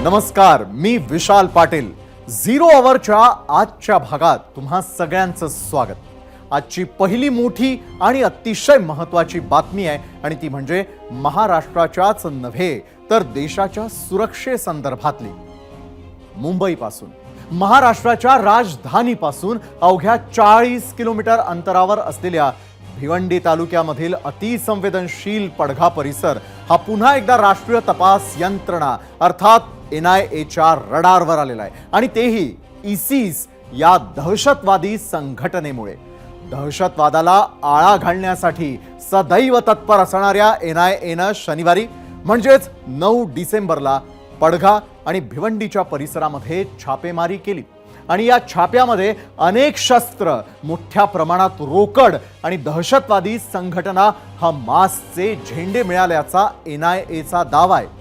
नमस्कार, मी विशाल पाटील। झिरो अवरच्या आजच्या भागात तुम्हा सगळ्यांचं स्वागत। आजची पहिली मोठी आणि अतिशय महत्त्वाची बातमी आहे आणि ती म्हणजे महाराष्ट्राच्याच नव्हे तर देशाच्या सुरक्षेसंदर्भातली। मुंबईपासून महाराष्ट्राच्या राजधानीपासून अवघ्या 40 किलोमीटर अंतरावर असलेल्या भिवंडी तालुक्यामधील अतिसंवेदनशील पडघा परिसर हा पुन्हा एकदा राष्ट्रीय तपास यंत्रणा अर्थात NIAच्या रडारवर आलेला आहे आणि तेही ISIS या दहशतवादी संघटनेमुळे। दहशतवादाला आळा घालण्यासाठी सदैव तत्पर असणाऱ्या NIAनं शनिवारी म्हणजेच 9 डिसेंबरला पडघा आणि भिवंडीच्या परिसरामध्ये छापेमारी केली आणि या छाप्यामध्ये अनेक शस्त्र, मोठ्या प्रमाणात रोकड आणि दहशतवादी संघटना हमासचे झेंडे मिळाल्याचा NIAचा दावा आहे।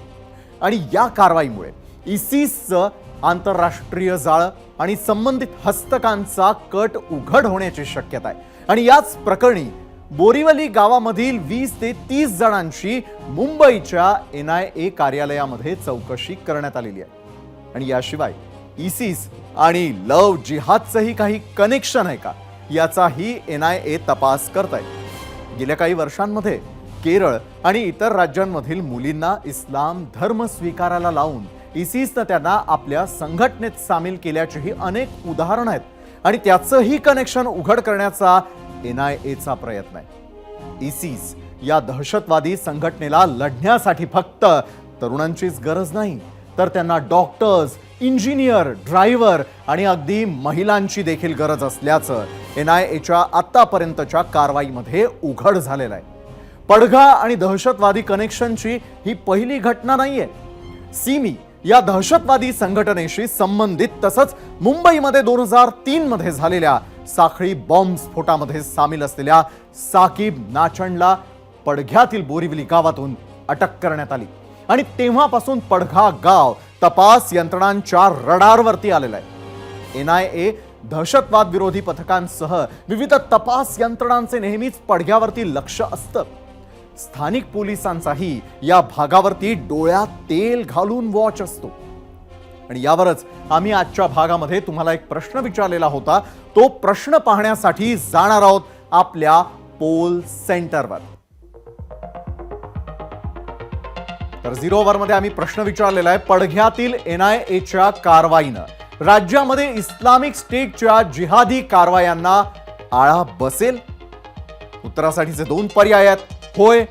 आणि या कारवाईमुळे ISISचं आंतरराष्ट्रीय जाळं आणि संबंधित हस्तकांचा कट उघड होण्याची शक्यता आहे आणि याच प्रकरणी बोरीवली गावामधील 20 ते 30 जणांची मुंबईच्या NIA कार्यालयामध्ये चौकशी करण्यात आलेली आहे। आणि याशिवाय ISIS आणि लव जिहादचंही काही कनेक्शन आहे का याचाही NIA तपास करत आहे। गेल्या काही वर्षांमध्ये केरळ आणि इतर राज्यांमधील मुलींना इस्लाम धर्म स्वीकारायला लावून ISISनं त्यांना आपल्या संघटनेत सामील केल्याचीही अनेक उदाहरणं आहेत आणि त्याचंही कनेक्शन उघड करण्याचा NIAचा प्रयत्न आहे। ISIS या दहशतवादी संघटनेला लढण्यासाठी फक्त तरुणांचीच गरज नाही तर त्यांना डॉक्टर्स, इंजिनियर, ड्रायव्हर आणि अगदी महिलांची देखील गरज असल्याचं NIAच्या आतापर्यंतच्या कारवाईमध्ये उघड झालेलं आहे। पडघा आणि दहशतवादी कनेक्शनची ही पहिली घटना नाहीये। सिमी या दहशतवादी संघटनेशी संबंधित तसंच मुंबईमध्ये 2003 मध्ये झालेल्या साखळी बॉम्ब स्फोटामध्ये सामील असलेल्या साकीब नाचणला पडघ्यातील बोरिवली गावातून अटक करण्यात आली आणि तेव्हापासून पडघा गाव तपास यंत्रणांच्या रडारवरती आलेलं आहे। NIA दहशतवाद विरोधी पथकांसह विविध तपास यंत्रणांचे नेहमीच पडघ्यावरती लक्ष असतं। स्थानिक पोलिसांचाही या भागावरती डोळ्यात तेल घालून वॉच असतो आणि यावरच आम्ही आजच्या भागामध्ये तुम्हाला एक प्रश्न विचारलेला होता। तो प्रश्न पाहण्यासाठी जाणार आहोत आपल्या पोल सेंटरवर। तर झिरो ओव्हरमध्ये आम्ही प्रश्न विचारलेला आहे, पडघ्यातील NIAच्या कारवाईनं राज्यामध्ये इस्लामिक स्टेटच्या जिहादी कारवायांना आळा बसेल? उत्तरासाठीचे 2 पर्याय आहेत, होय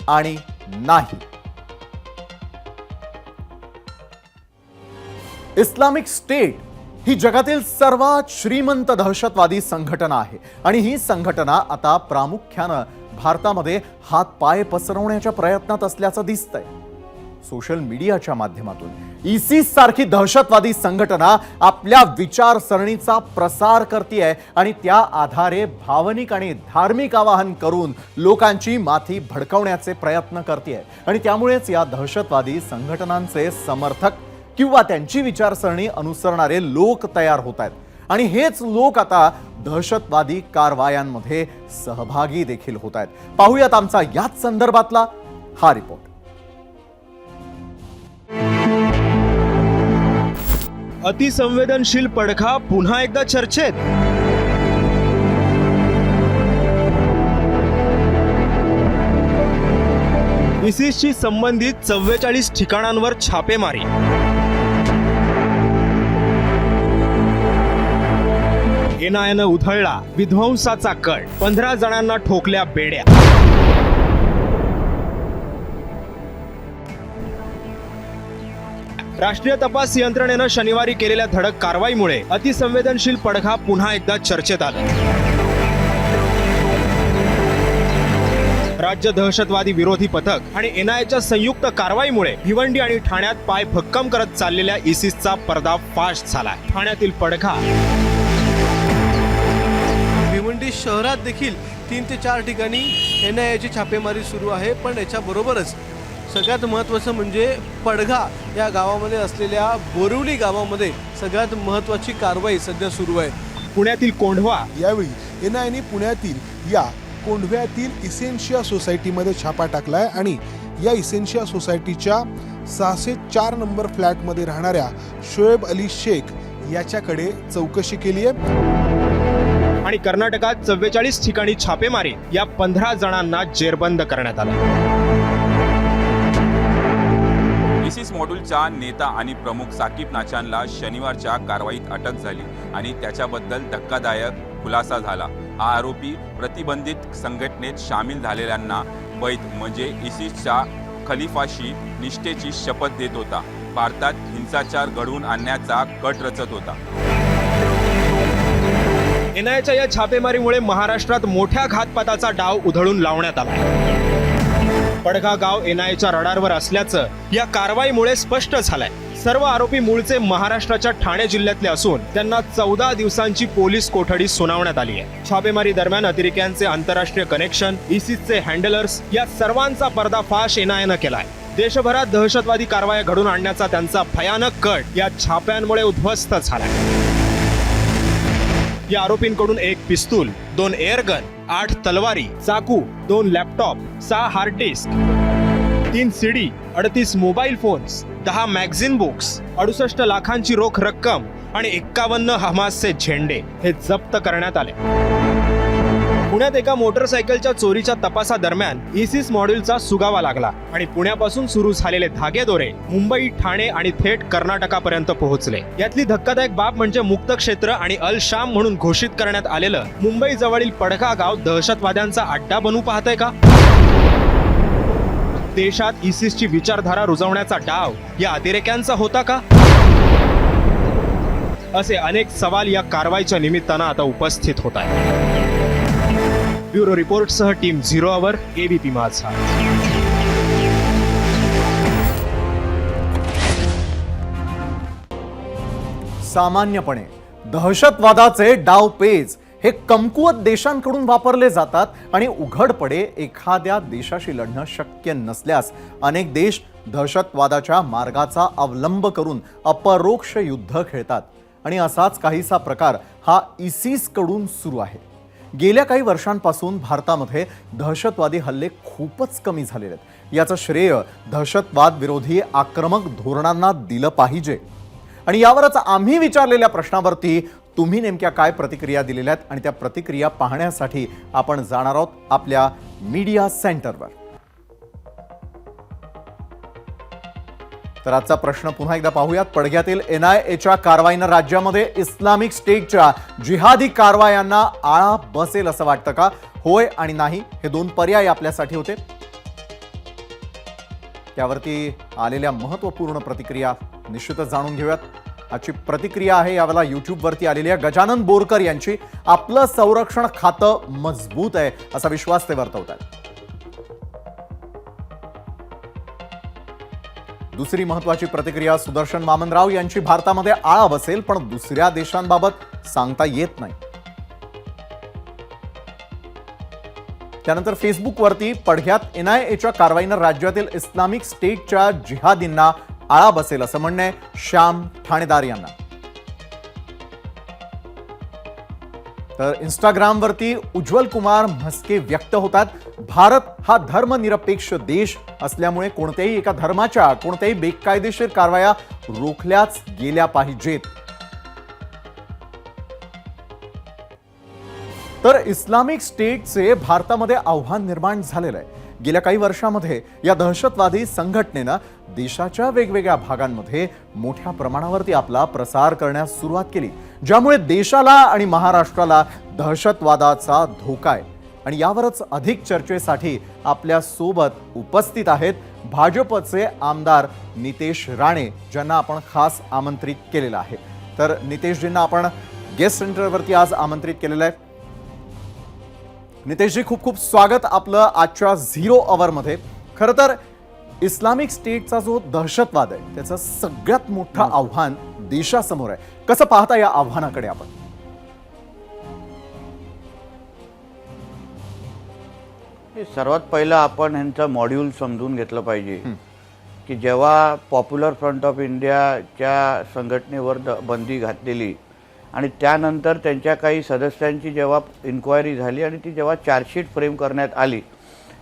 आणि नाही। इस्लामिक स्टेट ही जगातील सर्वात श्रीमंत दहशतवादी संघटना आहे आणि ही संघटना आता प्रामुख्याने भारतामध्ये हातपाय पसरवण्याच्या प्रयत्नात असल्याचं दिसतंय। सोशल मीडियाच्या माध्यमातून ISIS सारखी दहशतवादी संघटना आपल्या विचारसरणीचा प्रसार करते आणि त्या आधारे भावनिक आणि धार्मिक आवाहन करून लोकांची माथी भडकवण्याचे प्रयत्न करते आणि त्यामुळेच या दहशतवादी संघटनांचे समर्थक किंवा त्यांची विचारसरणी अनुसरणारे लोक तयार होत आहेत आणि हेच लोक आता दहशतवादी कारवायांमध्ये सहभागी देखील होत आहेत। पाहूयात आमचा याच संदर्भातला हा रिपोर्ट। अतिसंवेदनशील पडघा पुन्हा एकदा चर्चेत। ISISशी संबंधित 44 ठिकाणांवर छापेमारी। NIAनं उधळला विध्वंसाचा कट, 15 जणांना ठोकल्या बेड्या। राष्ट्रीय तपास यंत्रणेनं शनिवारी केलेल्या धडक कारवाईमुळे अतिसंवेदनशील पडघा पुन्हा एकदा चर्चेत आला। राज्य दहशतवादी विरोधी पथक आणि NIAच्या संयुक्त कारवाईमुळे भिवंडी आणि ठाण्यात पाय भक्कम करत चाललेल्या ISISचा पर्दाफाश झाला। ठाण्यातील पडघा, भिवंडी शहरात देखील 3 ते 4 ठिकाणी NIAची छापेमारी सुरू आहे। पण याच्याबरोबरच सगळ्यात महत्त्वाचं म्हणजे पडघा या गावामध्ये असलेल्या बोरिवली गावामध्ये सगळ्यात महत्त्वाची कारवाई सध्या सुरू आहे। पुण्यातील कोंढवा, यावेळी NIAने पुण्यातील या कोंढव्यातील इसेन्शिया सोसायटीमध्ये छापा टाकलाय आणि या इसेन्शिया सोसायटीच्या 604 नंबर फ्लॅटमध्ये राहणाऱ्या शोएब अली शेख याच्याकडे चौकशी केली आहे। आणि कर्नाटकात 44 ठिकाणी छापेमारी, या 15 जणांना जेरबंद करण्यात आलं। इसिस मॉड्यूलचा नेता आणि प्रमुख साकीब नाचानला शनिवारच्या कारवाईत अटक झाली आणि त्याच्याबद्दल धक्कादायक खुलासा झाला। हा आरोपी प्रतिबंधित संघटनेत सामील झालेल्यांना बैत म्हणजे इसिसच्या खलिफाशी निष्ठेची शपथ देत होता। भारतात हिंसाचार घडवून आणण्याचा कट रचत होता। एनआयच्या या छापेमारीमुळे महाराष्ट्रात मोठ्या घातपाताचा डाव उधळून लावण्यात आला। पडघा गाव एनआयच्या रडारवर असल्याचं या कारवाईमुळे स्पष्ट झालंय। सर्व आरोपी मूळचे महाराष्ट्राच्या ठाणे जिल्ह्यातले असून त्यांना 14 दिवसांची पोलीस कोठडी सुनावण्यात आली आहे। छापेमारी दरम्यान अतिरेक्यांचे आंतरराष्ट्रीय कनेक्शन, इसिसचे हँडलर्स या सर्वांचा पर्दाफाश एनआयनं केलाय। देशभरात दहशतवादी कारवाया घडून आणण्याचा त्यांचा भयानक कट या छाप्यांमुळे उद्ध्वस्त झालाय। या आरोपींकडून 1 पिस्तूल, 2 एअरगन, 8 तलवारी, चाकू, 2 laptop, 6 hard disk, 3 CD, 38 mobile phones, 10 magazine books, 68 लाखांची रोख रक्कम आणि 51 हमासचे झेंडे हे जप्त करण्यात आले। पुण्यात एका मोटरसायकलच्या चोरीच्या तपासादरम्यान इसिस मॉड्यूलचा सुगावा लागला आणि पुण्यापासून सुरू झालेले धागेदोरे मुंबई, ठाणे आणि थेट कर्नाटकापर्यंत पोहोचले। यातली धक्कादायक बाब म्हणजे मुक्त क्षेत्र आणि अल शाम म्हणून घोषित करण्यात आलेलं मुंबई जवळील पडघा गाव दहशतवाद्यांचा अड्डा बनू पाहतंय का? देशात इसिसची विचारधारा रुजवण्याचा डाव या अतिरेक्यांचा होता का? असे अनेक सवाल या कारवाईच्या निमित्तानं आता उपस्थित होत आहेत। ब्युरो रिपोर्टसह टीम 0 आवर, एबीपी माझा। सामान्यपणे दहशतवादाचे डावपेच हे कमकुवत देशांकडून वापरले जातात आणि उघडपणे एखाद्या देशाशी लढणं शक्य नसल्यास अनेक देश दहशतवादाच्या मार्गाचा अवलंब करून अपरोक्ष युद्ध खेळतात आणि असाच काहीसा प्रकार हा इसिस कडून सुरू आहे। गेल्या काही वर्षांपासून भारतामध्ये दहशतवादी हल्ले खूपच कमी झालेले आहेत। याचं श्रेय दहशतवाद विरोधी आक्रमक धोरणांना दिलं पाहिजे आणि यावरच आम्ही विचारलेल्या प्रश्नावरती तुम्ही नेमक्या काय प्रतिक्रिया दिलेल्या आहेत आणि त्या प्रतिक्रिया पाहण्यासाठी आपण जाणार आहोत आपल्या मीडिया सेंटरवर। तर आजचा प्रश्न पुन्हा एकदा पाहूयात। पडघ्यातील एनआयएच्या कारवाईनं राज्यामध्ये इस्लामिक स्टेटच्या जिहादी कारवायांना आळा बसेल असं वाटतं का? होय आणि नाही हे 2 पर्याय आपल्यासाठी होते। त्यावरती आलेल्या महत्त्वपूर्ण प्रतिक्रिया निश्चितच जाणून घेऊयात। आजची प्रतिक्रिया आहे यावेळेला यूट्यूबवरती आलेल्या गजानन बोरकर यांची। आपलं संरक्षण खातं मजबूत आहे असा विश्वास ते वर्तवतात। दुसरी महत्त्वाची प्रतिक्रिया सुदर्शन वामनराव यांची। भारतामध्ये आळा बसेल पण दुसऱ्या देशांबाबत सांगता येत नाही। त्यानंतर फेसबुकवरती पडघ्यात एनआयएच्या कारवाईनं राज्यातील इस्लामिक स्टेटच्या जिहादींना आळा बसेल असं म्हणणं आहे श्याम ठाणेदार यांना। तर इंस्टाग्रामवरती उज्ज्वल कुमार म्हस्के व्यक्त होतात। भारत हा धर्मनिरपेक्ष देश असल्यामुळे कोणत्याही एका धर्माच्या कोणत्याही बेकायदेशीर कारवाया रोखल्याच गेल्या पाहिजेत। तर इस्लामिक स्टेटचे भारतामध्ये आव्हान निर्माण झालेलं आहे। गेल्या काही वर्षांमध्ये या दहशतवादी संघटनेनं देशाच्या वेगवेगळ्या भागांमध्ये मोठ्या प्रमाणावरती आपला प्रसार करण्यास सुरुवात केली, ज्यामुळे देशाला आणि महाराष्ट्राला दहशतवादाचा धोका आहे। आणि यावरच अधिक चर्चेसाठी आपल्या सोबत उपस्थित आहेत भाजपचे आमदार नितेश राणे, ज्यांना आपण खास आमंत्रित केलेलं आहे। तर नितेशजींना आपण गेस्ट सेंटरवरती आज आमंत्रित केलेलं आहे। नितेशजी, खूप खूप स्वागत आपलं आजच्या 0 आवरमध्ये। खरं तर इस्लामिक स्टेटचा जो दहशतवाद आहे त्याचं सगळ्यात मोठं आव्हान देशासमोर आहे। कसं पाहता या आव्हानाकडे आपण? सर्वात पहिलं आपण ह्यांचं मॉड्यूल समजून घेतलं पाहिजे की जेव्हा पॉप्युलर फ्रंट ऑफ इंडियाच्या संघटनेवर बंदी घातलेली आणि त्यानंतर त्यांच्या काही सदस्यांची जेव्हा इन्क्वायरी झाली आणि ती जेव्हा चार्जशीट फ्रेम करण्यात आली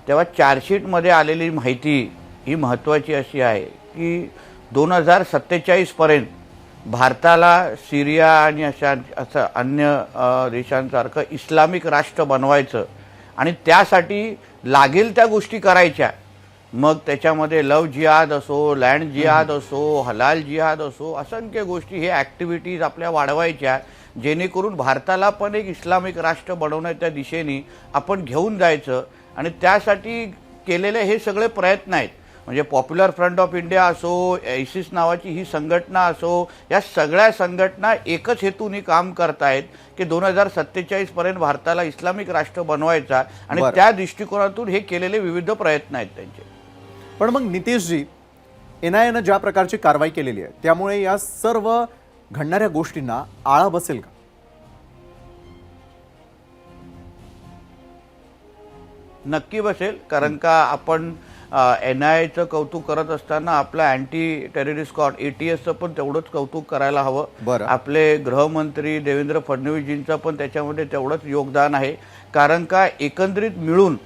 तेव्हा चार्जशीटमध्ये आलेली माहिती ही महत्त्वाची अशी आहे की 2047 पर्यंत भारताला सिरिया आणि असं अन्य देशांसारखं इस्लामिक राष्ट्र बनवायचं आणि त्यासाठी लागेल त्या गोष्टी करायच्या. मग त्याच्यामध्ये लव जिहाद असो, लँड जिहाद असो, हलाल जिहाद असो, असंख्य गोष्टी हे ॲक्टिव्हिटीज आपल्या वाढवायच्या, जेणेकरून भारताला पण एक इस्लामिक राष्ट्र बनवण्याच्या दिशेने आपण घेऊन जायचं. आणि त्यासाठी केलेले हे सगळे प्रयत्न आहेत. म्हणजे पॉप्युलर फ्रंट ऑफ इंडिया असो, आयसिस नावाची ही संघटना असो, या सगळ्या संघटना एकच हेतूने काम करतायत की 2047 पर्यंत भारताला इस्लामिक राष्ट्र बनवायचा. आणि बरं. त्या दृष्टिकोनातून हे केलेले विविध प्रयत्न आहेत त्यांचे. पण मग नितेशजी, NIAनं ज्या प्रकारची कारवाई केलेली आहे त्यामुळे या सर्व घडणाऱ्या गोष्टींना आळा बसेल का? नक्की बसेल. कारण का आपण NIAचं कौतुक करत असताना आपलं अँटी टेररिस्ट स्क्वॉड ATSचं पण तेवढंच कौतुक करायला हवं. बरं. आपले गृहमंत्री देवेंद्र फडणवीसजींचं पण त्याच्यामध्ये तेवढंच योगदान आहे. कारण का एकंदरीत मिळून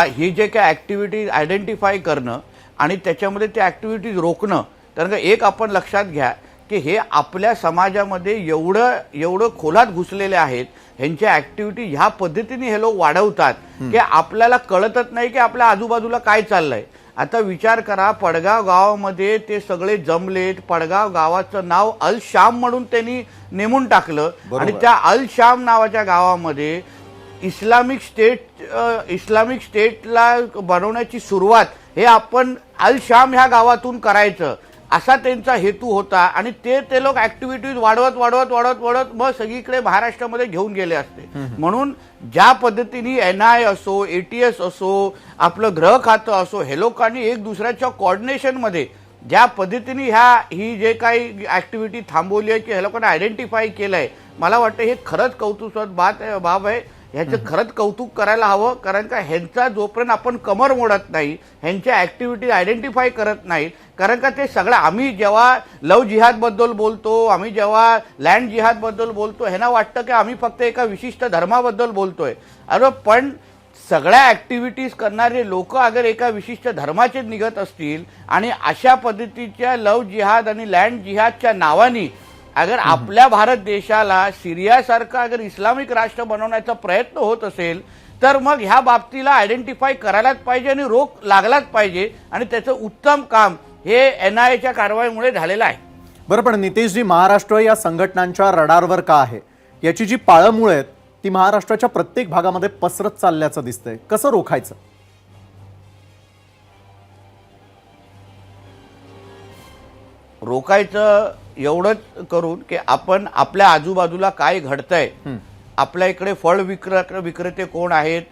ही जे काही ॲक्टिव्हिटीज आयडेंटिफाय करणं आणि त्याच्यामध्ये त्या ॲक्टिव्हिटीज रोखणं. कारण का एक आपण लक्षात घ्या की हे आपल्या समाजामध्ये एवढं खोलात घुसलेले आहेत, ह्यांच्या ॲक्टिव्हिटी ह्या पद्धतीने हे लोक वाढवतात की आपल्याला कळतच नाही की आपल्या आजूबाजूला काय चाललंय. आता विचार करा, पडगाव गावामध्ये ते सगळे जमलेत. पडगाव गावाचं नाव अल शाम म्हणून त्यांनी नेमून टाकलं. आणि त्या अल शाम नावाच्या गावामध्ये इस्लामिक स्टेटला बनवण्याची सुरुवात हे आपण अल शाम ह्या गावातून करायचं असा त्यांचा हेतू होता. आणि ते लोक ऍक्टिव्हिटीज वाढवत मग सगळीकडे महाराष्ट्रामध्ये घेऊन गेले असते. म्हणून ज्या पद्धतीने NIA असो, ATS असो, आपलं गृह खातं असो, हे लोकांनी एक दुसऱ्याच्या कोऑर्डिनेशनमध्ये ज्या पद्धतीने ही जे काही ऍक्टिव्हिटी थांबवली आहे की हे लोकांना आयडेंटिफाय केलंय, मला वाटतं हे खरंच कौतुकास्पद बाब आहे. ह्याचं खरंच कौतुक करायला हवं. कारण का ह्यांचा जोपर्यंत आपण कमर मोडत नाही, ह्यांच्या ऍक्टिव्हिटी आयडेंटिफाय करत नाहीत. कारण का ते सगळं आम्ही जेव्हा लव जिहाद बद्दल बोलतो, आम्ही जेव्हा लँड जिहाद बद्दल बोलतो, ह्यांना वाटतं की आम्ही फक्त एका विशिष्ट धर्माबद्दल बोलतोय. अरे पण सगळ्या ऍक्टिव्हिटीज करणारे लोक अगर एका विशिष्ट धर्माचे निघत असतील आणि अशा पद्धतीच्या लव जिहाद आणि लँड जिहादच्या नावाने अगर आपल्या भारत देशाला सिरियासारखं अगर इस्लामिक राष्ट्र बनवण्याचा प्रयत्न होत असेल तर मग ह्या बाबतीला आयडेंटिफाय करायलाच पाहिजे आणि रोख लागलाच पाहिजे. आणि त्याचं उत्तम काम हे NIAच्या कारवाईमुळे झालेलं आहे. बरं, पण नितेशजी, महाराष्ट्र या संघटनांच्या रडारवर का आहे? याची जी पाळंमुळं आहेत ती महाराष्ट्राच्या प्रत्येक भागामध्ये पसरत चालल्याचं दिसतंय. कसं रोखायचं? रोखायचं एवढंच करून की आपण आपल्या आजूबाजूला काय घडतंय, आपल्या इकडे फळ विक्रेते कोण आहेत,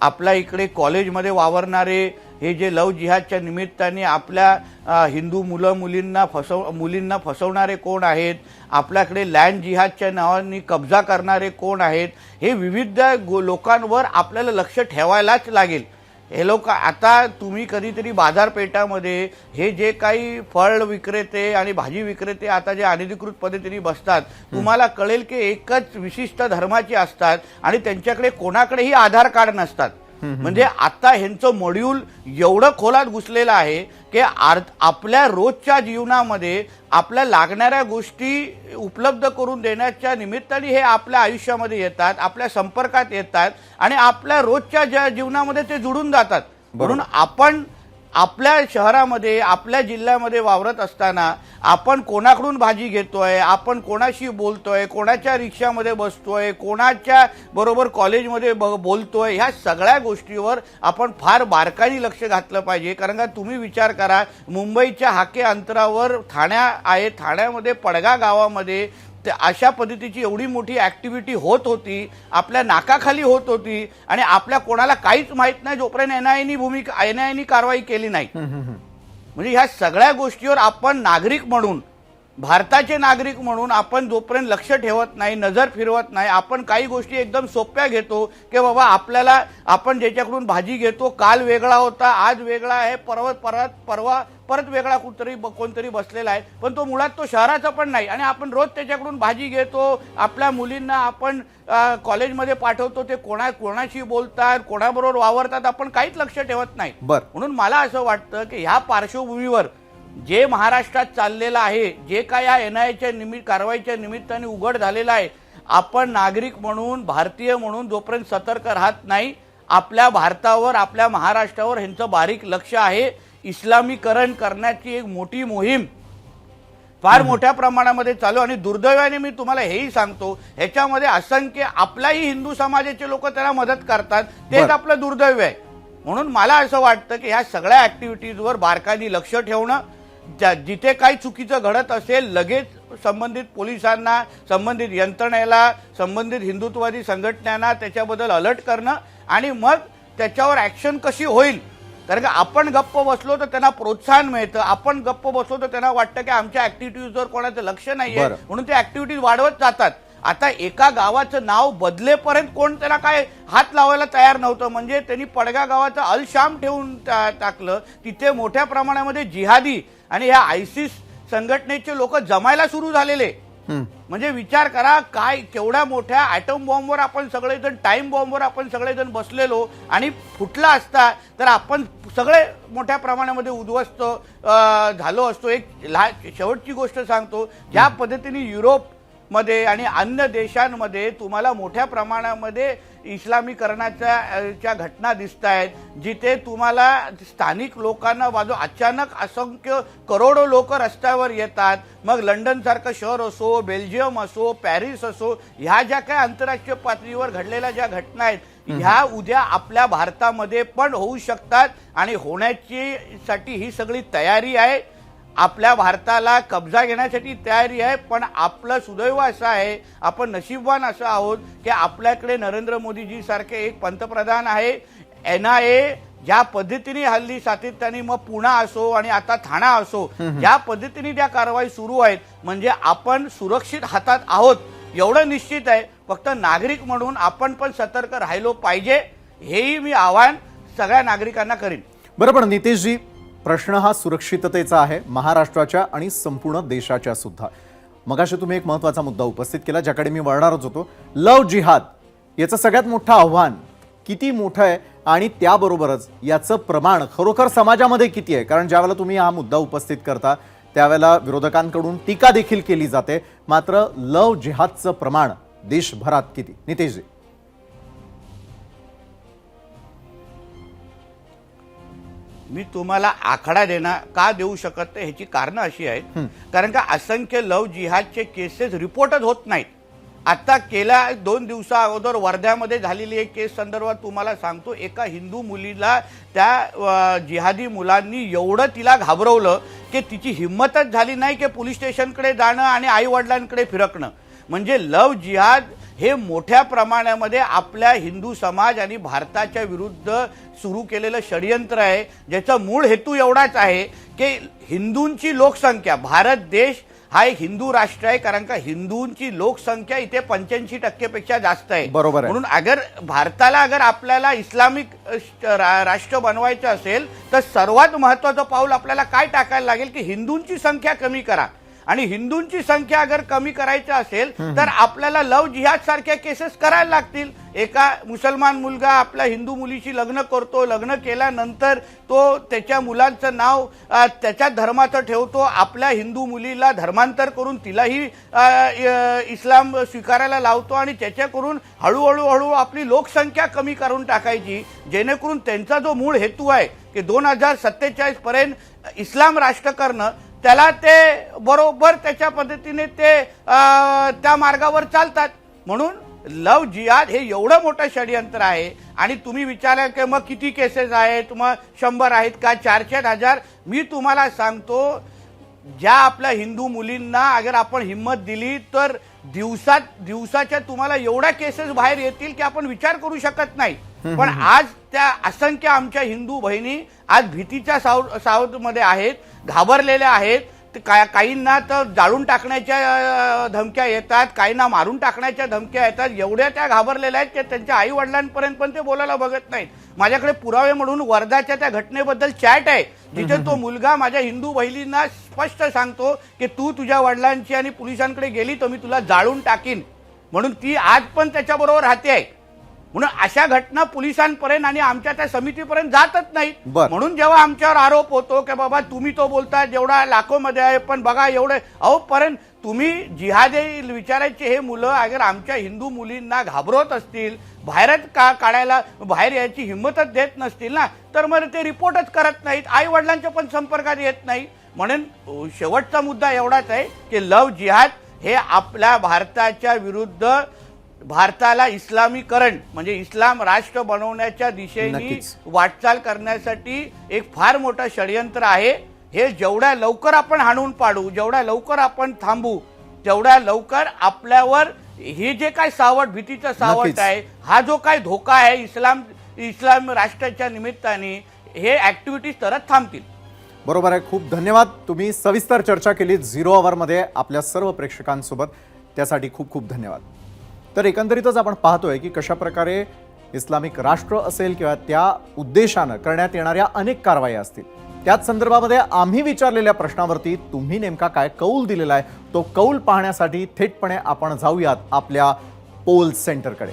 आपल्या इकडे कॉलेजमध्ये वावरणारे हे जे लव जिहादच्या निमित्ताने आपल्या हिंदू मुलींना फसवणारे कोण आहेत, आपल्याकडे लँड जिहादच्या नावाने कब्जा करणारे कोण आहेत, हे विविध लोकांवर आपल्याला लक्ष ठेवायलाच लागेल. हे लोक आता तुम्ही कधीतरी बाजारपेठामध्ये हे जे काही फळ विक्रेते आणि भाजी विक्रेते आता जे अनधिकृत पद्धतीने बसतात, तुम्हाला कळेल की एकच विशिष्ट धर्माचे असतात आणि त्यांच्याकडे कोणाकडेही आधार कार्ड नसतात. म्हणजे आता ह्यांचं मॉड्यूल एवढं खोलात घुसलेलं आहे की आपल्या रोजच्या जीवनामध्ये आपल्या लागणाऱ्या गोष्टी उपलब्ध करून देण्याच्या निमित्ताने हे आपल्या आयुष्यामध्ये येतात, आपल्या संपर्कात येतात आणि आपल्या रोजच्या जीवनामध्ये ते जुडून जातात. म्हणून आपण आपल्या शहरामध्ये, आपल्या जिल्ह्यामध्ये वावरत असताना आपण कोणाकडून भाजी घेतोय, आपण कोणाशी बोलतोय, कोणाच्या रिक्षामध्ये बसतोय, कोणाच्या बरोबर कॉलेजमध्ये बोलतोय, ह्या सगळ्या गोष्टीवर आपण फार बारकाईने लक्ष घातलं पाहिजे. कारण का तुम्ही विचार करा, मुंबईच्या हाके अंतरावर ठाण्यामध्ये पडगा गावामध्ये अशा पद्धतीची एवढी मोठी ऍक्टिव्हिटी होत होती, आपल्या नाकाखाली होत होती आणि आपल्या कोणाला काहीच माहित नाही जोपर्यंत NIAनी कारवाई केली नाही. म्हणजे ह्या सगळ्या गोष्टीवर आपण नागरिक म्हणून भारताचे नागरिक म्हणून आपण जोपर्यंत लक्ष ठेवत नाही, नजर फिरवत नाही, आपण काही गोष्टी एकदम सोप्या घेतो की बाबा आपल्याला, आपण ज्याच्याकडून भाजी घेतो काल वेगळा होता, आज वेगळा आहे, परवा परत वेगळा कोणतरी बसलेला आहे, पण तो मुळात तो शहराचा पण नाही, आणि आपण रोज त्याच्याकडून भाजी घेतो. आपल्या मुलींना आपण कॉलेजमध्ये पाठवतो, ते कोणाशी बोलतात, कोणाबरोबर वावरतात, आपण काहीच लक्ष ठेवत नाही. म्हणून मला असं वाटतं की ह्या पार्श्वभूमीवर जे महाराष्ट्रात चाललेलं आहे, जे काय या एनआयएच्या कारवाईच्या निमित्ताने उघड झालेलं आहे, आपण नागरिक म्हणून, भारतीय म्हणून जोपर्यंत सतर्क राहत नाही, आपल्या भारतावर, आपल्या महाराष्ट्रावर ह्यांचं बारीक लक्ष आहे. इस्लामीकरण करण्याची एक मोठी मोहीम फार मोठ्या प्रमाणामध्ये चालू, आणि दुर्दैवाने मी तुम्हाला हेही सांगतो, ह्याच्यामध्ये असंख्य आपल्याही हिंदू समाजाचे लोक त्याला मदत करतात, तेच आपलं दुर्दैव आहे. म्हणून मला असं वाटतं की ह्या सगळ्या ऍक्टिव्हिटीजवर बारकाईने लक्ष ठेवणं, जिथे काही चुकीचं घडत असेल लगेच संबंधित पोलिसांना, संबंधित यंत्रणेला, संबंधित हिंदुत्ववादी संघटनांना त्याच्याबद्दल अलर्ट करणं, आणि मग त्याच्यावर ऍक्शन कशी होईल. कारण का आपण गप्प बसलो तर त्यांना प्रोत्साहन मिळतं, आपण गप्प बसलो तर त्यांना वाटतं की आमच्या ऍक्टिव्हिटीजवर कोणाचं लक्ष नाहीये, म्हणून ते ऍक्टिव्हिटीज वाढवत जातात. आता एका गावाचं नाव बदलेपर्यंत कोण त्याला काय हात लावायला तयार नव्हतं. म्हणजे त्यांनी पडगा गावाचं अल शाम ठेवून टाकलं. तिथे मोठ्या प्रमाणामध्ये जिहादी आणि ह्या आयसिस संघटनेचे लोक जमायला सुरू झालेले. म्हणजे विचार करा, काय केवढ्या मोठ्या ॲटम बॉम्बवर आपण सगळेजण, टाइम बॉम्बवर आपण सगळेजण बसलेलो, आणि फुटला असता तर आपण सगळे मोठ्या प्रमाणामध्ये उद्ध्वस्त झालो असतो. एक शेवटची गोष्ट सांगतो, ज्या पद्धतीने युरोपमध्ये आणि अन्य देशांमध्ये तुम्हाला मोठ्या प्रमाणामध्ये इस्लामीकरणाच्या घटना दिसत आहेत, जिथे तुम्हाला स्थानिक लोकांना अचानक असंख्य करोडो लोक रस्त्यावर येतात. मग लंडन सारखं शहर असो, बेल्जियम असो, पॅरिस असो, ह्या ज्या काही आंतरराष्ट्रीय पातळीवर घडलेल्या ज्या घटना आहेत, ह्या उद्या आपल्या भारतामध्ये पण होऊ शकतात, आणि होण्याची ही सगळी तयारी आहे. आपल्या भारताला कब्जा घेण्यासाठी तयारी आहे. पण आपलं सुदैव असं आहे, आपण नशीबवान असं आहोत की आपल्याकडे नरेंद्र मोदीजी सारखे एक पंतप्रधान आहे. एनआयए ज्या पद्धतीने हल्ली सातत्याने, मग पुणा असो आणि आता ठाणा असो, ज्या पद्धतीने त्या कारवाई सुरू आहेत, म्हणजे आपण सुरक्षित हातात आहोत एवढं निश्चित आहे. फक्त नागरिक म्हणून आपण पण सतर्क राहिलो पाहिजे, हेही मी आवाहन सगळ्या नागरिकांना करीन. बरोबर नितेशजी, प्रश्न हा सुरक्षिततेचा आहे, महाराष्ट्राच्या आणि संपूर्ण देशाच्या सुद्धा. मगाशी तुम्ही एक महत्त्वाचा मुद्दा उपस्थित केला, ज्याकडे मी वळणारच होतो. लव जिहाद याचं सगळ्यात मोठं आव्हान किती मोठं आहे, आणि त्याबरोबरच याचं प्रमाण खरोखर समाजामध्ये किती आहे. कारण ज्यावेळेला तुम्ही हा मुद्दा उपस्थित करता त्यावेळेला विरोधकांकडून टीका देखील केली जाते, मात्र लव जिहादचं प्रमाण देशभरात किती? नितेशजी. मी तुम्हाला आकडा का देऊ शकत नाही, ह्याची कारणं अशी आहेत, कारण का असंख्य लव जिहादचे केसेस रिपोर्टच होत नाहीत. आता गेल्या 2 दिवसा अगोदर वर्ध्यामध्ये झालेली एक केस संदर्भात तुम्हाला सांगतो. एका हिंदू मुलीला त्या जिहादी मुलांनी एवढं तिला घाबरवलं की तिची हिंमतच झाली नाही की पोलीस स्टेशनकडे जाणं आणि आई वडिलांकडे फिरकणं. म्हणजे लव जिहाद हे मोठ्या प्रमाणामध्ये आपल्या हिंदू समाज आणि भारताच्या विरुद्ध सुरू केलेलं षडयंत्र आहे, ज्याचा मूळ हेतू एवढाच आहे की हिंदूंची लोकसंख्या, भारत देश हा एक हिंदू राष्ट्र आहे, कारण का हिंदूंची लोकसंख्या इथे 85% पेक्षा जास्त आहे. बरोबर आहे. म्हणून भारताला आपल्याला इस्लामिक राष्ट्र बनवायचं असेल तर सर्वात महत्वाचं पाऊल आपल्याला काय टाकायला लागेल की हिंदूंची संख्या कमी करा. आणि हिंदूंची संख्या कमी करायची असेल तर आपल्याला लव जिहाद सारख्या केसेस करायला लागतील. एका मुसलमान मुलगा आपल्या हिंदू मुलीशी लग्न करतो, लग्न केल्यानंतर तो त्याच्या मुलांचं नाव त्याच्या धर्माचं ठेवतो, आपल्या हिंदू मुलीला धर्मांतर करून तिलाही इस्लाम स्वीकारायला लावतो, आणि त्याच्याकडून हळूहळू आपली लोकसंख्या कमी करून टाकायची, जेणेकरून त्यांचा जो मूळ हेतू आहे की 2047 पर्यंत इस्लाम राष्ट्र करणं, त्याला ते बरोबर त्याच्या पद्धतीने ते त्या मार्गावर चालतात. म्हणून लव जिहाद हे एवढं मोठं षडयंत्र आहे. आणि तुम्ही विचाराल की मग किती केसेस आहेत, मग 100 आहेत का, 400,000? मी तुम्हाला सांगतो, ज्या आपल्या हिंदू मुलींना आपण हिंमत दिली तर दिवसाच्या तुम्हाला एवढ्या केसेस बाहेर येतील की आपण विचार करू शकत नाही. पण आज त्या असंख्य आमच्या हिंदू बहिणी आज भीतीच्या सावधमध्ये आहेत, घाबरलेल्या आहेत. काहींना तर जाळून टाकण्याच्या धमक्या येतात, काहींना मारून टाकण्याच्या धमक्या येतात. एवढ्या त्या घाबरलेल्या आहेत की त्यांच्या आई वडिलांपर्यंत पण ते बोलायला बघत नाहीत. माझ्याकडे पुरावे म्हणून वर्धाच्या त्या घटनेबद्दल चॅट आहे, जिथे तो मुलगा माझ्या हिंदू बहिणींना स्पष्ट सांगतो की तू तुझ्या वडिलांची आणि पोलिसांकडे गेली तर मी तुला जाळून टाकीन, म्हणून ती आज पण त्याच्याबरोबर राहते आहे. म्हणून अशा घटना पोलिसांपर्यंत आणि आमच्या त्या समितीपर्यंत जातच नाही. बरं. म्हणून जेव्हा आमच्यावर आरोप होतो की बाबा तुम्ही तो बोलताय जेवढा लाखोमध्ये आहे, पण बघा एवढे पर्यंत तुम्ही जिहादी विचारायचे हे मुलं अगर आमच्या हिंदू मुलींना घाबरवत असतील, बाहेरच काढायला बाहेर यायची हिंमतच देत नसतील ना, तर मग ते रिपोर्टच करत नाहीत, आई वडिलांच्या पण संपर्कात येत नाही. म्हणून शेवटचा मुद्दा एवढाच आहे की लव्ह जिहाद हे आपल्या भारताच्या विरुद्ध भारताला इस्लामीकरण म्हणजे इस्लाम राष्ट्र बनवण्याच्या दिशेने नक्कीच. वाटचाल करण्यासाठी एक फार मोठं षडयंत्र आहे. हे जेवढ्या लवकर आपण हाणून पाडू, जेवढ्या लवकर आपण थांबू, तेवढ्या लवकर आपल्यावर हे जे काय सावट भीतीचं सावट नक्कीच. आहे, हा जो काय धोका आहे इस्लाम राष्ट्राच्या निमित्ताने, हे ऍक्टिव्हिटीज तरच थांबतील. बरोबर आहे. खूप धन्यवाद. तुम्ही सविस्तर चर्चा केली झिरो अवरमध्ये आपल्या सर्व प्रेक्षकांसोबत, त्यासाठी खूप खूप धन्यवाद. तर एकंदरीतच आपण पाहतोय की कशा प्रकारे इस्लामिक राष्ट्र असेल किंवा त्या उद्देशानं करण्यात येणाऱ्या अनेक कारवाई असतील, त्याच संदर्भामध्ये आम्ही विचारलेल्या प्रश्नावरती तुम्ही नेमका काय कौल दिलेला आहे, तो कौल पाहण्यासाठी थेटपणे आपण जाऊयात आपल्या पोल सेंटरकडे.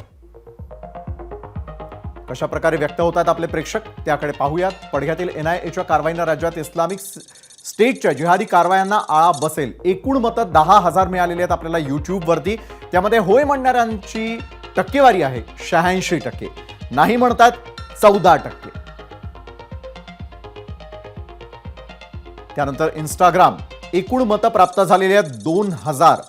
कशा प्रकारे व्यक्त होतात आपले प्रेक्षक त्याकडे पाहूयात. पडघ्यातील NIAच्या कारवाईनं राज्यात इस्लामिक स्टेटच्या जिहादी कारवायांना आळा बसेल. एकूण मतं 10,000 मिळालेली आहेत आपल्याला यूट्यूबवरती. त्यामध्ये होय म्हणणाऱ्यांची टक्केवारी आहे 86%, नाही म्हणतात 14%. त्यानंतर इंस्टाग्राम, एकूण मतं प्राप्त झालेली आहेत 2,000.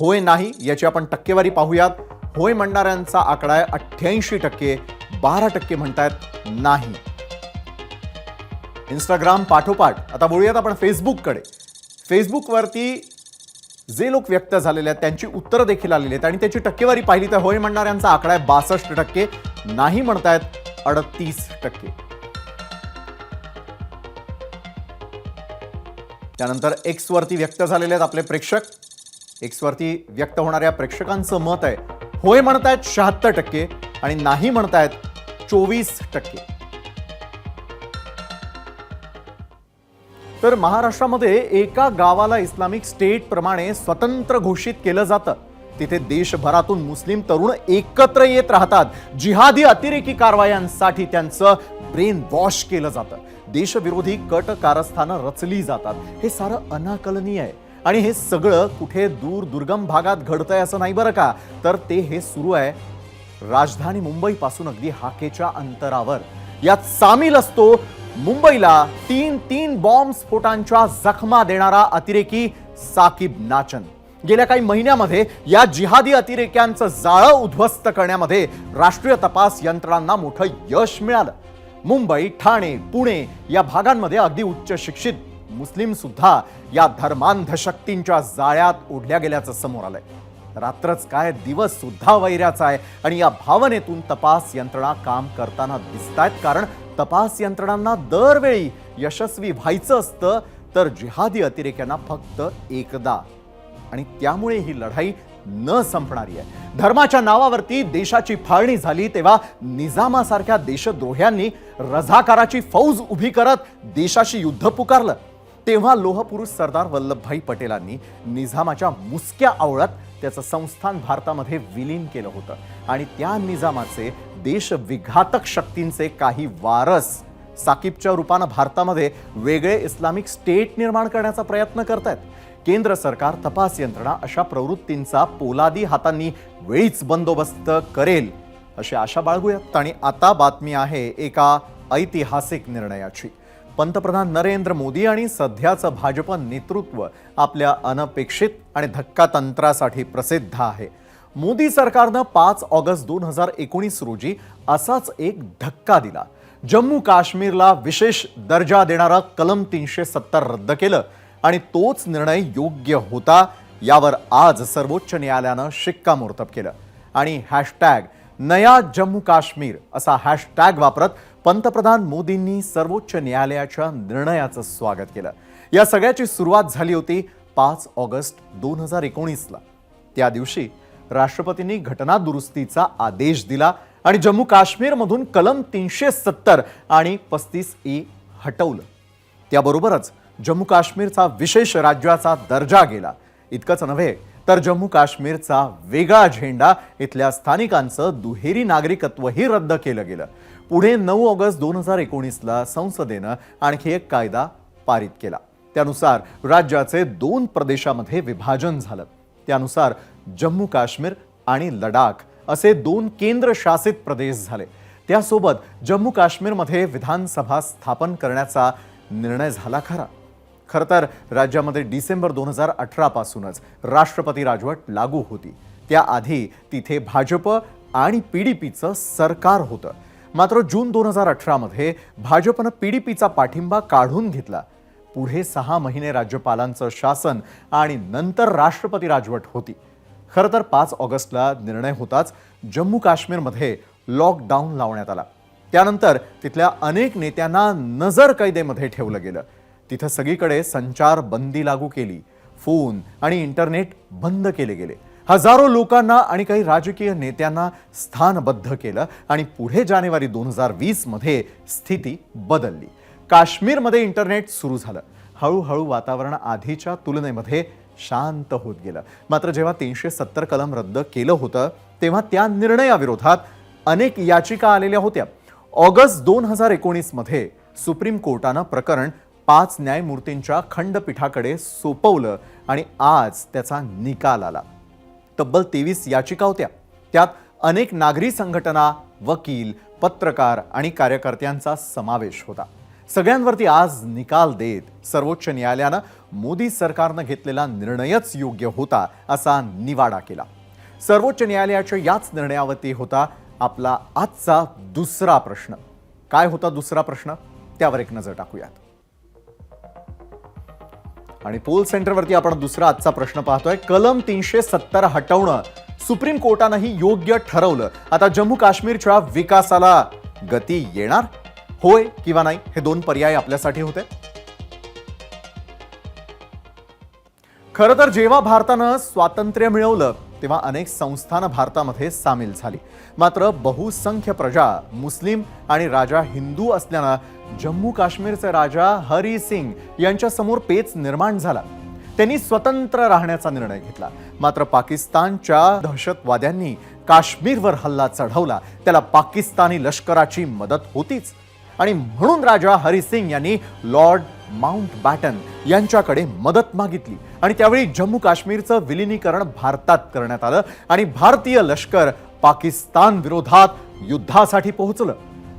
होय नाही याची आपण टक्केवारी पाहूयात. होय म्हणणाऱ्यांचा आकडा आहे 88%, 12% म्हणतायत नाही. इंस्टाग्राम पाठोपाठ आता बोलूयात आपण फेसबुककडे. फेसबुकवरती जे लोक व्यक्त झालेले आहेत त्यांची उत्तरं देखील आलेली आहेत आणि त्याची टक्केवारी पाहिली तर होय म्हणणाऱ्यांचा आकडा आहे 62%, नाही म्हणतायत 38%. त्यानंतर एक्सवरती व्यक्त झालेले आहेत आपले प्रेक्षक. एक्सवरती व्यक्त होणाऱ्या प्रेक्षकांचं मत आहे होय म्हणतायत 76% आणि नाही म्हणतायत 24%. तर महाराष्ट्रामध्ये एका गावाला इस्लामिक स्टेट प्रमाणे स्वतंत्र घोषित केलं जातं. तिथे देशभरातून मुस्लिम तरुण एकत्र येत राहतात. जिहादी अतिरेकी कारवायांसाठी त्यांचं ब्रेन वॉश केलं जातं. देशविरोधी कट कारस्थानं रचली जातात. हे सारं अनाकलनीय आहे आणि हे सगळं कुठे दूर दुर्गम भागात घडतंय असं नाही बरं का, तर ते हे सुरू आहे राजधानी मुंबईपासून अगदी हाकेच्या अंतरावर. यात सामील असतो मुंबईला 3 बॉम्ब स्फोटांच्या जखमा देणारा अतिरेकी साकीब नाचन. गेल्या काही महिन्यामध्ये या जिहादी अतिरेक्यांचं जाळं उद्ध्वस्त करण्यामध्ये राष्ट्रीय तपास यंत्रणांना मोठं यश मिळालं. मुंबई, ठाणे, पुणे या भागांमध्ये अगदी उच्च शिक्षित मुस्लिम सुद्धा या धर्मांध शक्तींच्या जाळ्यात ओढल्या गेल्याचं समोर आलंय. रात्रच काय दिवस सुद्धा वैऱ्याचा आहे आणि या भावनेतून तपास यंत्रणा काम करताना दिसतायत. कारण तपास यंत्रणांना दरवेळी यशस्वी व्हायचं असतं तर जिहादी अतिरेक्यांना फक्त एकदा, आणि त्यामुळे ही लढाई न संपणारी आहे. धर्माच्या नावावरती देशाची फाळणी झाली तेव्हा निजामासारख्या देशद्रोह्यांनी रझाकाराची फौज उभी करत देशाशी युद्ध पुकारलं. तेव्हा लोहपुरुष सरदार वल्लभभाई पटेलांनी निजामाच्या मुसक्या आवळत त्याचं संस्थान भारतामध्ये विलीन केलं होतं आणि त्या निजामाचे देशविघातक शक्तींचे काही वारस साकीबच्या रूपानं भारतामध्ये वेगळे इस्लामिक स्टेट निर्माण करण्याचा प्रयत्न करतायत. केंद्र सरकार, तपास यंत्रणा अशा प्रवृत्तींचा पोलादी हातांनी वेळीच बंदोबस्त करेल अशी आशा बाळगूयात. आणि आता बातमी आहे एका ऐतिहासिक निर्णयाची. पंतप्रधान नरेंद्र मोदी आणि सध्याचं भाजप नेतृत्व आपल्या अनपेक्षित आणि धक्कातंत्रासाठी प्रसिद्ध आहे. मोदी सरकारनं 5 ऑगस्ट 2019 रोजी असाच एक धक्का दिला. जम्मू काश्मीरला विशेष दर्जा देणारं कलम 370 रद्द केलं आणि तोच निर्णय योग्य होता यावर आज सर्वोच्च न्यायालयानं शिक्कामोर्तब केलं. आणि हॅशटॅग नया जम्मू काश्मीर असा हॅशटॅग वापरत पंतप्रधान मोदींनी सर्वोच्च न्यायालयाच्या निर्णयाचं स्वागत केलं. या सगळ्याची सुरुवात झाली होती 5 ऑगस्ट 2019ला. त्या दिवशी राष्ट्रपतींनी घटना दुरुस्तीचा आदेश दिला आणि जम्मू काश्मीरमधून कलम 370 आणि 35E हटवलं. त्याबरोबरच जम्मू काश्मीरचा विशेष राज्याचा दर्जा गेला. इतकंच नव्हे तर जम्मू काश्मीरचा वेगळा झेंडा, इथल्या स्थानिकांचं दुहेरी नागरिकत्वही रद्द केलं गेलं. पुढे 9 ऑगस्ट 2019ला संसदेनं आणखी एक कायदा पारित केला. त्यानुसार राज्याचे 2 प्रदेशामध्ये विभाजन झालं. त्यानुसार जम्मू काश्मीर आणि लडाख असे 2 केंद्रशासित प्रदेश झाले. त्यासोबत जम्मू काश्मीरमध्ये विधानसभा स्थापन करण्याचा निर्णय झाला खरा. खरं तर राज्यामध्ये डिसेंबर 2018 पासूनच राष्ट्रपती राजवट लागू होती. त्याआधी तिथे भाजप आणि PDPचं सरकार होतं. मात्र जून 2018 मध्ये भाजपनं PDPचा पाठिंबा काढून घेतला. पुढे 6 महिने राज्यपालांचं शासन आणि नंतर राष्ट्रपती राजवट होती. खरं तर 5 ऑगस्टला निर्णय होताच जम्मू काश्मीरमध्ये लॉकडाऊन लावण्यात आला. त्यानंतर तिथल्या अनेक नेत्यांना नजरकैदेमध्ये ठेवलं गेलं. तिथं सगळीकडे संचारबंदी लागू केली. फोन आणि इंटरनेट बंद केले गेले. हजारो लोकांना आणि काही राजकीय नेत्यांना स्थानबद्ध केलं आणि पुढे जानेवारी 2020 मध्ये स्थिती बदलली. काश्मीरमध्ये इंटरनेट सुरू झालं. हळूहळू वातावरण आधीच्या तुलनेमध्ये शांत होत गेलं. मात्र जेव्हा 370 कलम रद्द केलं होतं तेव्हा त्या निर्णयाविरोधात अनेक याचिका आलेल्या होत्या. ऑगस्ट 2019 मध्ये सुप्रीम कोर्टानं प्रकरण 5 न्यायमूर्तींच्या खंडपीठाकडे सोपवलं आणि आज त्याचा निकाल आला. तब्बल 23 याचिका होत्या. त्यात अनेक नागरी संघटना, वकील, पत्रकार आणि कार्यकर्त्यांचा समावेश होता. सगळ्यांवरती आज निकाल देत सर्वोच्च न्यायालयानं मोदी सरकारनं घेतलेला निर्णयच योग्य होता असा निवाडा केला. सर्वोच्च न्यायालयाच्या याच निर्णयावरती होता आपला आजचा दुसरा प्रश्न. काय होता दुसरा प्रश्न त्यावर एक नजर टाकूयात. आणि पोल सेंटरवरती आपण दुसरा आजचा प्रश्न पाहतोय. कलम 370 हटवणं सुप्रीम कोर्टानंही योग्य ठरवलं. आता जम्मू काश्मीरच्या विकासाला गती येणार, होय किंवा नाही, हे 2 पर्याय आपल्यासाठी होते. खरं तर जेव्हा भारतानं स्वातंत्र्य मिळवलं तेव्हा अनेक संस्थानं भारतामध्ये सामील झाली. मात्र बहुसंख्य प्रजा मुस्लिम आणि राजा हिंदू असल्यानं जम्मू काश्मीरचे राजा हरी सिंग यांच्या समोर पेच निर्माण झाला. त्यांनी स्वतंत्र राहण्याचा निर्णय घेतला. मात्र पाकिस्तानच्या दहशतवाद्यांनी काश्मीरवर हल्ला चढवला. त्याला पाकिस्तानी लष्कराची मदत होतीच आणि म्हणून राजा हरी सिंग यांनी लॉर्ड माउंटबॅटन यांच्याकडे मदत मागितली आणि त्यावेळी जम्मू काश्मीरचं विलिनीकरण भारतात करण्यात आलं आणि भारतीय लष्कर पाकिस्तान विरोधात युद्धासाठी पोहोचलं.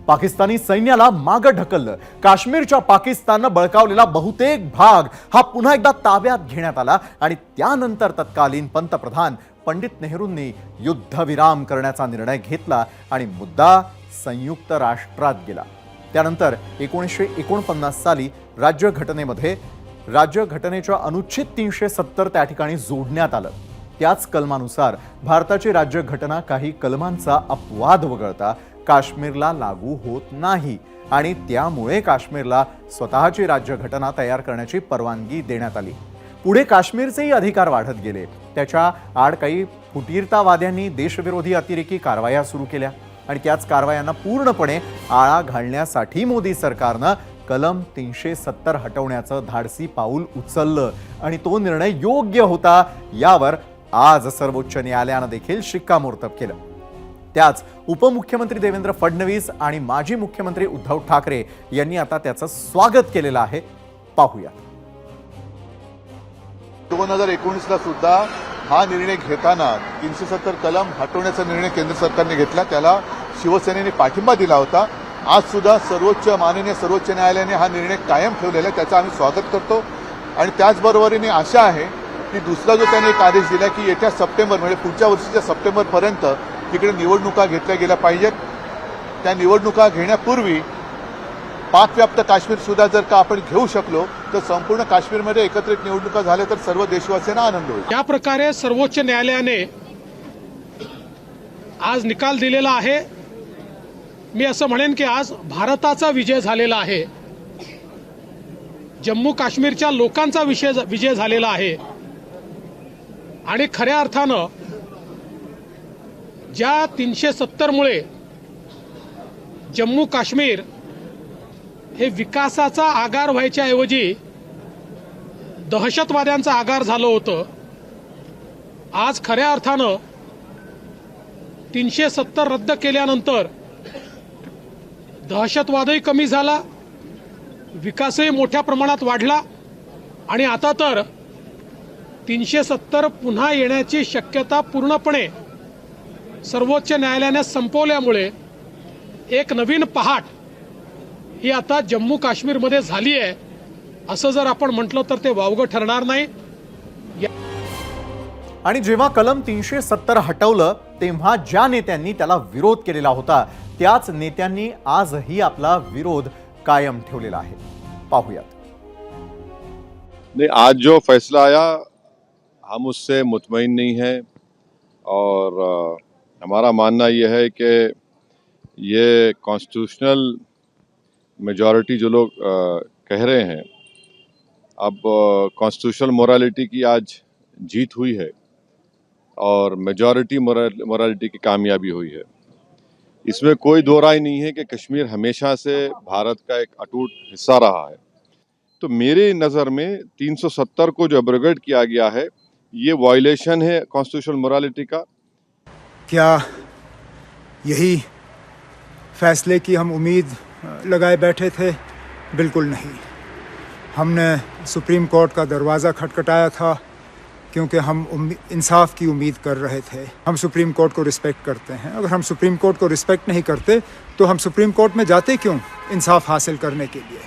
पाकिस्तानी सैन्याला मागं ढकललं. काश्मीरच्या पाकिस्ताननं बळकावलेला बहुतेक भाग हा पुन्हा एकदा ताब्यात घेण्यात आला आणि त्यानंतर तत्कालीन पंतप्रधान पंडित नेहरूंनी युद्धविराम करण्याचा निर्णय घेतला आणि मुद्दा संयुक्त राष्ट्रात गेला. त्यानंतर 1949 साली राज्यघटनेमध्ये राज्यघटनेच्या अनुच्छेद 370 त्या ठिकाणी जोडण्यात आलं. त्याच कलमानुसार भारताची राज्यघटना काही कलमांचा अपवाद वगळता काश्मीरला लागू होत नाही आणि त्यामुळे काश्मीरला स्वतःची राज्यघटना तयार करण्याची परवानगी देण्यात आली. पुढे काश्मीरचेही अधिकार वाढत गेले. त्याच्या आड काही फुटीरतावाद्यांनी देशविरोधी अतिरेकी कारवाया सुरू केल्या आणि त्याच कारवायांना पूर्णपणे आळा घालण्यासाठी मोदी सरकारनं कलम 370 हटवण्याचं धाडसी पाऊल उचललं आणि तो निर्णय योग्य होता यावर आज सर्वोच्च न्यायालयानं देखील शिक्कामोर्तब केलं. त्याच उपमुख्यमंत्री देवेंद्र फडणवीस आणि माजी मुख्यमंत्री उद्धव ठाकरे यांनी आता त्याचं स्वागत केलेलं आहे. पाहूया. 2019ला सुद्धा हा निर्णय घेताना 370 कलम हटवण्याचा निर्णय केंद्र सरकारने घेतला. त्याला शिवसेनेने पाठिंबा दिला होता. आज सुद्धा माननीय सर्वोच्च न्यायालयाने हा निर्णय कायम ठेवलेला आहे. त्याचं आम्ही स्वागत करतो आणि त्याचबरोबरीने आशा आहे की दुसरा जो त्याने एक आदेश दिला की येत्या सप्टेंबर म्हणजे पुढच्या वर्षीच्या सप्टेंबरपर्यंत तिकडे निवडणुका घेतल्या गेल्या पाहिजेत. त्या निवडणुका घेण्यापूर्वी पाकव्याप्त काश्मीर सुद्धा जर का आपण घेऊ शकलो तर संपूर्ण काश्मीरमध्ये एकत्रित निवडणुका झाल्या तर सर्व देशवासियांना आनंद होईल. या प्रकारे सर्वोच्च न्यायालयाने आज निकाल दिलेला आहे. मी असं म्हणेन की आज भारताचा विजय झालेला आहे, जम्मू काश्मीरच्या लोकांचा विजय झालेला आहे आणि खऱ्या अर्थानं ज्या 370 मुळे जम्मू काश्मीर हे विकासाचा आगार व्हायच्या ऐवजी दहशतवाद्यांचा आगार झालं होतं, आज खऱ्या अर्थानं 370 रद्द केल्यानंतर दहशतवादही कमी झाला, विकासही मोठ्या प्रमाणात वाढला आणि आता तर 370 पुन्हा येण्याची शक्यता पूर्णपणे सर्वोच्च न्यायालयाने संपवल्यामुळे एक नवीन पहाट ही आता जम्मू काश्मीरमध्ये झाली आहे असं जर आपण म्हटलं तर ते वावगं ठरणार नाही. आणि जेव्हा कलम 370 हटवलं तेव्हा ज्या नेत्यांनी त्याला विरोध केलेला होता त्याच नेत्यांनी आजही आपला विरोध कायम ठेवलेला आहे. पाहूयात. नहीं, आज जो फैसला आया हम उससे मुतमईन नहीं है और हमारा मानना यह है कि ये कॉन्स्टिट्यूशनल मेजॉरिटी जो लोग कह रहे हैं, अब कॉन्स्टिट्यूशनल मोरालिटी की आज जीत हुई है और मेजॉरिटी मोरालिटी की कामयाबी हुई है. इसमें कोई दो राय नहीं है कि कश्मीर हमेशा से भारत का एक अटूट हिस्सा रहा है. तो मेरे नज़र में 370 को जो एब्रोगेट किया गया है ये वायलेशन है कॉन्स्टिट्यूशनल मोरालिटी का. क्या यही फैसले की हम उम्मीद लगाए बैठे थे? बिल्कुल नहीं. हमने सुप्रीम कोर्ट का दरवाज़ा खटखटाया था क्योंकि हम इंसाफ की उम्मीद कर रहे थे. हम सुप्रीम कोर्ट को रिस्पेक्ट करते हैं. अगर हम सुप्रीम कोर्ट को रिस्पेक्ट नहीं करते तो हम सुप्रीम कोर्ट में जाते क्यों इंसाफ हासिल करने के लिए?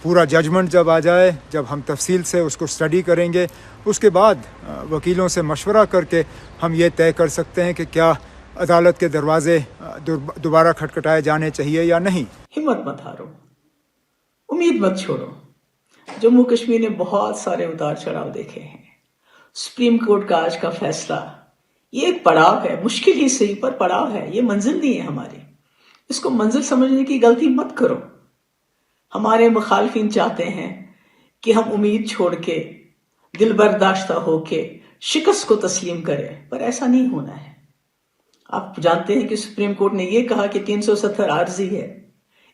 पूरा जजमेंट जब आ जाए, जब हम तफसील से उसको स्टडी करेंगे, उसके बाद वकीलों से मशवरा करके हम ये तय कर सकते हैं कि क्या अदालत के दरवाजे दोबारा खटखटाए जाने चाहिए या नहीं. हिम्मत मत हारो, उम्मीद मत छोड़ो. जम्मू कश्मीर ने बहुत सारे उतार चढ़ाव देखे हैं. सुप्रीम कोर्ट का आज का फैसला ये एक पड़ाव है, मुश्किल ही सही पर पड़ाव है. ये मंजिल नहीं है हमारी. इसको मंजिल समझने की गलती मत करो. हमारे मुखालफिन चाहते हैं कि हम उम्मीद छोड़ के दिल बर्दाश्ता होके शिकस्त को तस्लीम करें, पर ऐसा नहीं होना है. आप जानते हैं कि सुप्रीम कोर्ट ने यह कहा कि 370 आर्जी है,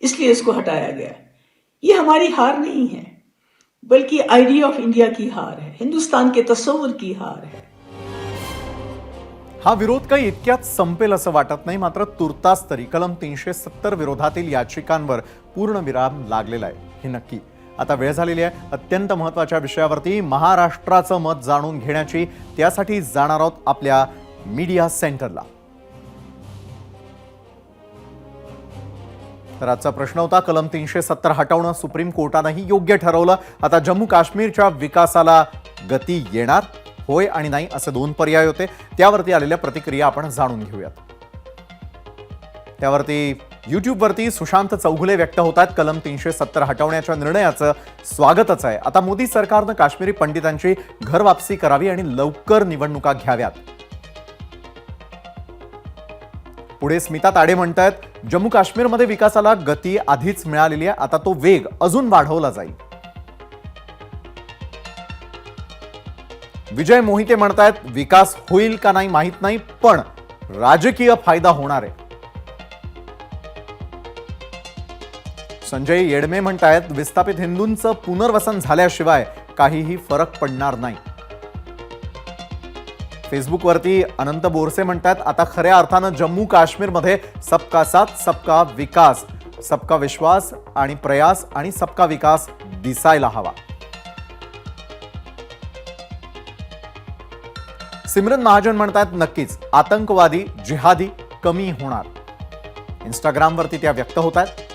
इसलिए इसको हटाया गया. ये हमारी हार नहीं है, बल्कि आइडिया ऑफ इंडिया की हार है, हिंदुस्तान के तस्वुर की हार है. हा विरोध काही इतक्यात संपेल असं वाटत नाही. मात्र तुर्तास तरी कलम 370 विरोधातील याचिकांवर पूर्णविराम लागलेला आहे हे नक्की. आता वेळ झालेली आहे अत्यंत महत्त्वाच्या विषयावरती महाराष्ट्राचं मत जाणून घेण्याची. त्यासाठी जाणार आहोत आपल्या मीडिया सेंटरला. तर आजचा प्रश्न होता कलम 370 हटवणं सुप्रीम कोर्टानेही योग्य ठरवलं. आता जम्मू काश्मीरच्या विकासाला गती येणार, होय आणि नाही असे दोन पर्याय होते. त्यावरती आलेल्या प्रतिक्रिया आपण जाणून घेऊयात. त्यावरती यूट्यूबवरती सुशांत चौगुले व्यक्त होत आहेत. कलम 370 हटवण्याच्या निर्णयाचं स्वागतच आहे. आता मोदी सरकारनं काश्मीरी पंडितांची घरवापसी करावी आणि लवकर निवडणुका घ्याव्यात. पुढे स्मिता ताडे म्हणतात जम्मू काश्मीरमध्ये विकासाला गती आधीच मिळालेली आहे, आता तो वेग अजून वाढवला जाईल. विजय मोहिते म्हणतात विकास होईल का नाही माहित नाही, पण राजकीय फायदा होणार आहे. संजय येडमे म्हणतात विस्थापित हिंदूंचं पुनर्वसन झाल्याशिवाय काहीही फरक पडणार नाही. फेसबुकवरती अनंत बोरसे म्हणतात आता खऱ्या अर्थानं जम्मू काश्मीरमध्ये सबका साथ सबका विकास, सबका विश्वास आणि प्रयास आणि सबका विकास दिसायला हवा. सिमरन महाजन म्हणतात नक्कीच आतंकवादी जिहादी कमी होणार. इंस्टाग्रामवरती त्या व्यक्त होत आहेत.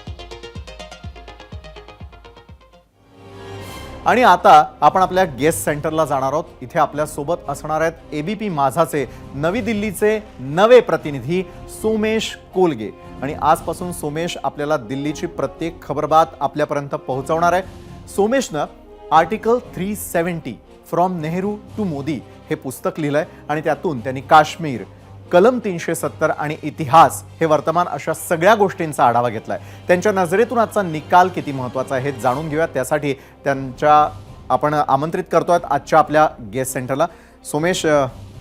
आणि आता आपण आपल्या गेस्ट सेंटरला जाणार आहोत. इथे आपल्या सोबत असणार आहेत एबीपी माझाचे नवी दिल्लीचे नवे प्रतिनिधी सोमेश कोलगे. आणि आजपासून सोमेश आपल्याला दिल्लीची प्रत्येक खबरबात आपल्यापर्यंत पोहोचवणार आहे. सोमेशनं article 370 from Nehru to Modi हे पुस्तक लिहिलंय आणि त्यातून त्यांनी काश्मीर, कलम 370 आणि इतिहास हे वर्तमान अशा सगळ्या गोष्टींचा आढावा घेतलाय. त्यांच्या नजरेतून आजचा निकाल किती महत्त्वाचा आहे हे जाणून घेऊया. त्यासाठी आपण आमंत्रित करतोय आजच्या आपल्या गेस्ट सेंटरला. सोमेश,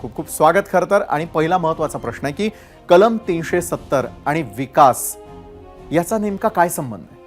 खूप खूप स्वागत खरं तर. आणि पहिला महत्त्वाचा प्रश्न आहे की कलम 370 आणि विकास याचा नेमका काय संबंध आहे?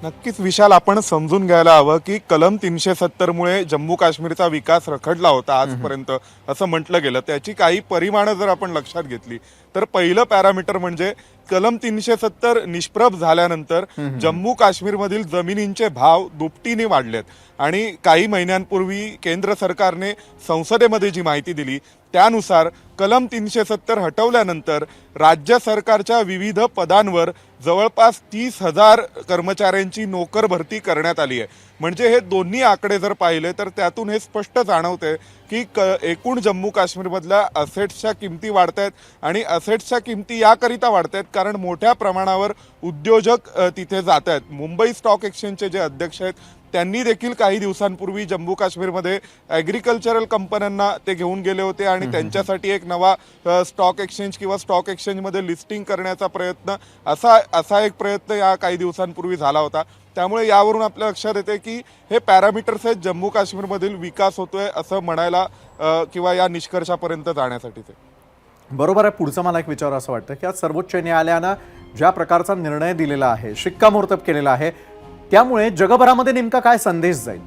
नक्कीच विशाल, आपण समजून घ्यायला हवं की कलम 370 मुळे जम्मू काश्मीरचा विकास रखडला होता आजपर्यंत असं म्हटलं गेलं. त्याची काही परिमाणं जर आपण लक्षात घेतली तर पहिलं पॅरामीटर म्हणजे कलम 370 निष्प्रभ झाल्यानंतर जम्मू काश्मीरमधील जमिनींचे भाव दुपटीने वाढलेत. आणि काही महिन्यांपूर्वी केंद्र सरकारने संसदेमध्ये जी माहिती दिली त्यानुसार कलम 370 हटवल्यानंतर राज्य सरकारच्या विविध पदांवर जवळपास 30,000 कर्मचाऱ्यांची नोकर भरती करण्यात आली आहे. म्हणजे हे दोन्ही आकडे जर पाहिले तर त्यातून हे स्पष्ट जाणवते की एकूण जम्मू काश्मीरमधल्या असेट्सच्या किमती वाढत आहेत. आणि असेट्सच्या किमती याकरिता वाढत आहेत कारण मोठ्या प्रमाणावर उद्योजक तिथे जात आहेत. मुंबई स्टॉक एक्सचेंजचे जे अध्यक्ष आहेत त्यांनी देखील काही दिवसांपूर्वी जम्मू काश्मीरमध्ये ॲग्रिकल्चरल कंपन्यांना ते घेऊन गेले होते आणि त्यांच्यासाठी एक नवा स्टॉक एक्सचेंज किंवा स्टॉक एक्सचेंजमध्ये लिस्टिंग करण्याचा प्रयत्न असा एक प्रयत्न या काही दिवसांपूर्वी झाला होता. त्यामुळे यावरून आपल्या लक्षात येते की हे पॅरामीटर्स आहेत जम्मू काश्मीरमधील विकास होतोय असं म्हणायला किंवा या निष्कर्षापर्यंत जाण्यासाठीचे. बरोबर आहे. पुढचं मला एक विचार असं वाटतं की आज सर्वोच्च न्यायालयानं ज्या प्रकारचा निर्णय दिलेला आहे, शिक्कामोर्तब केलेला आहे, त्यामुळे जगभरामध्ये नेमका काय संदेश जाईल?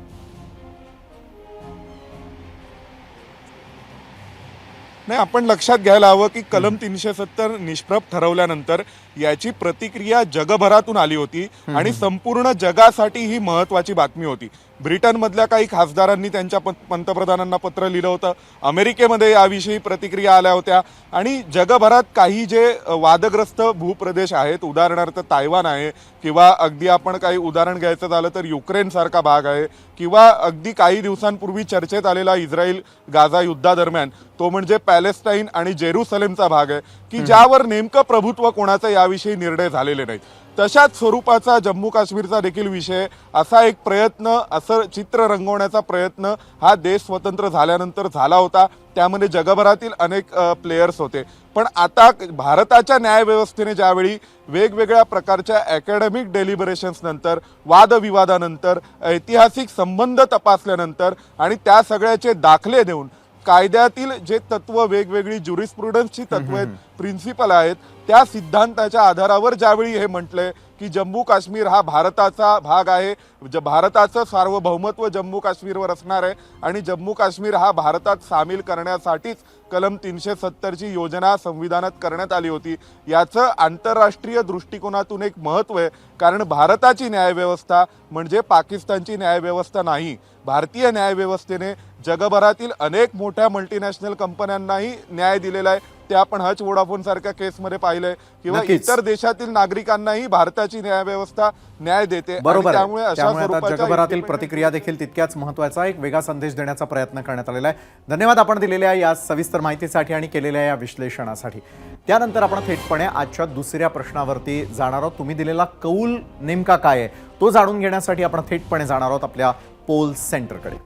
नाही, आपण लक्षात घ्यायला हवं की कलम 370 निष्प्रभ ठरवल्यानंतर याची प्रतिक्रिया जगभरातून आली होती आणि संपूर्ण जगासाठी ही महत्त्वाची बातमी होती. ब्रिटनमधल्या काही खासदारांनी त्यांच्या पंतप्रधानांना पत्र लिहिलं होतं. अमेरिकेमध्ये याविषयी प्रतिक्रिया आल्या होत्या. आणि जगभरात काही जे वादग्रस्त भूप्रदेश आहेत, उदाहरणार्थ तायवान आहे किंवा अगदी आपण काही उदाहरण घ्यायचं झालं तर युक्रेनसारखा भाग आहे किंवा अगदी काही दिवसांपूर्वी चर्चेत आलेला इस्रायल गाझा युद्धादरम्यान तो म्हणजे पॅलेस्टाईन आणि जेरुसलेमचा भाग आहे की ज्यावर नेमकं प्रभुत्व कोणाचं याविषयी निर्णय झालेले नाहीत. तशाच स्वरूपाचा जम्मू काश्मीरचा देखील विषय, असा एक प्रयत्न, असं चित्र रंगवण्याचा प्रयत्न हा देश स्वतंत्र झाल्यानंतर झाला होता. त्यामध्ये जगभरातील अनेक प्लेयर्स होते. पण आता भारताच्या न्यायव्यवस्थेने ज्यावेळी वेगवेगळ्या प्रकारच्या अकॅडमिक डेलिबरेशन्स नंतर, वादविवादानंतर, ऐतिहासिक संबंध तपासल्यानंतर आणि त्या सगळ्याचे दाखले देऊन कायद्यातील जे तत्व, वेगवेगळी ज्युरिस्प्रुडन्सची तत्व आहेत, प्रिन्सिपल आहेत, त्या सिद्धांताच्या आधारावर ज्यावेळी हे म्हटलंय की जम्मू काश्मीर हा भारताचा भाग आहे, भारताचं सार्वभौमत्व जम्मू काश्मीरवर असणार आहे आणि जम्मू काश्मीर हा भारतात सामील करण्यासाठीच कलम 370ची योजना संविधानात करण्यात आली होती. याचं आंतरराष्ट्रीय दृष्टिकोनातून एक महत्त्व आहे. कारण भारताची न्यायव्यवस्था म्हणजे पाकिस्तानची न्यायव्यवस्था नाही. भारतीय न्यायव्यवस्थेने जगभरातील अनेक मोठ्या मल्टीनॅशनल कंपन्यांनाही न्याय दिलेला आहे. ते आपण हच वोडाफोन सारख्या केसमध्ये पाहिलंय किंवा इतर देशातील नागरिकांनाही भारताची न्यायव्यवस्था न्याय देते. बरोबर. त्यामुळे आता जगभरातील प्रतिक्रिया देखील तितक्याच महत्त्वाचा, एक वेगळा संदेश देण्याचा प्रयत्न करण्यात आलेला आहे. धन्यवाद आपण दिलेल्या या सविस्तर माहितीसाठी आणि केलेल्या या विश्लेषणासाठी. त्यानंतर आपण थेटपणे आजच्या दुसऱ्या प्रश्नावरती जाणार आहोत. तुम्ही दिलेला कौल नेमका काय आहे तो जाणून घेण्यासाठी आपण थेटपणे जाणार आहोत आपल्या पोल सेंटरकडे.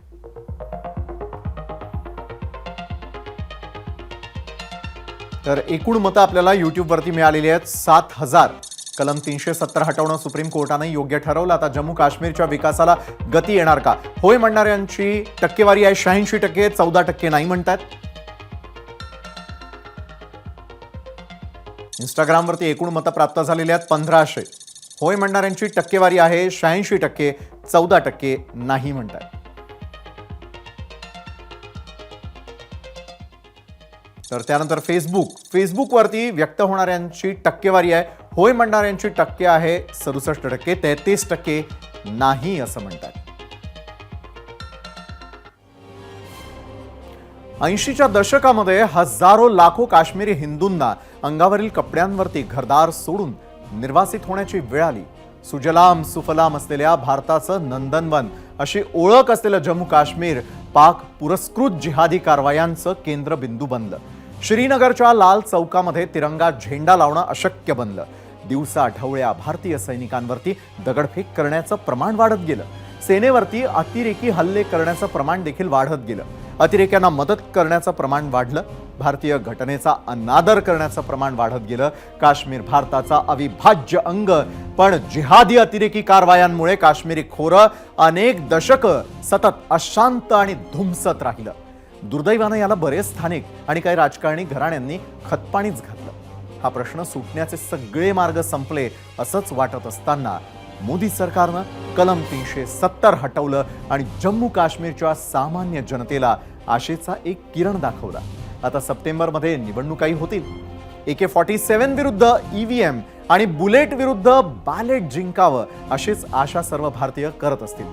तर एकूण मतं आपल्याला युट्यूबवरती मिळालेली आहेत 7,000. कलम 370 हटवणं सुप्रीम कोर्टाने योग्य ठरवलं. आता जम्मू काश्मीरच्या विकासाला गती येणार का? होय म्हणणाऱ्यांची टक्केवारी आहे 86%, 14% नाही म्हणतात. इंस्टाग्रामवरती एकूण मतं प्राप्त झालेली आहेत 1500. होय म्हणणाऱ्यांची टक्केवारी आहे 86%, 14% नाही म्हणतात. तर त्यानंतर फेसबुकवरती व्यक्त होणाऱ्यांची टक्केवारी आहे होय म्हणणाऱ्यांची टक्के आहे 67%, 33% नाही असं म्हणतात. 80च्या दशकामध्ये हजारो लाखो काश्मीरी हिंदूंना अंगावरील कपड्यांवरती घरदार सोडून निर्वासित होण्याची वेळ आली. सुजलाम सुफलाम असलेल्या भारताचं नंदनवन अशी ओळख असलेलं जम्मू काश्मीर पाक पुरस्कृत जिहादी कारवायांचं केंद्रबिंदू बनलं. श्रीनगरच्या लाल चौकामध्ये तिरंगा झेंडा लावणं अशक्य बनलं. दिवसा ढवळ्या भारतीय सैनिकांवरती दगडफेक करण्याचं प्रमाण वाढत गेलं. सेनेवरती अतिरेकी हल्ले करण्याचं प्रमाण देखील वाढत गेलं. अतिरेक्यांना मदत करण्याचं प्रमाण वाढलं. भारतीय घटनेचा अनादर करण्याचं प्रमाण वाढत गेलं. काश्मीर भारताचा अविभाज्य अंग, पण जिहादी अतिरेकी कारवायांमुळे काश्मीरी खोरं अनेक दशकं सतत अशांत आणि धुमसत राहिलं. दुर्दैवानं याला बरेच स्थानिक आणि काही राजकारणी घराण्यांनी खतपाणीच घातलं. हा प्रश्न सुटण्याचे सगळे मार्ग संपले असंच वाटत असताना मोदी सरकारनं कलम 370 हटवलं आणि जम्मू काश्मीरच्या सामान्य जनतेला आशेचा एक किरण दाखवला. आता सप्टेंबरमध्ये निवडणुकाही होतील. AK-47 विरुद्ध EVM आणि बुलेट विरुद्ध बॅलेट जिंकावं अशीच आशा सर्व भारतीय करत असतील.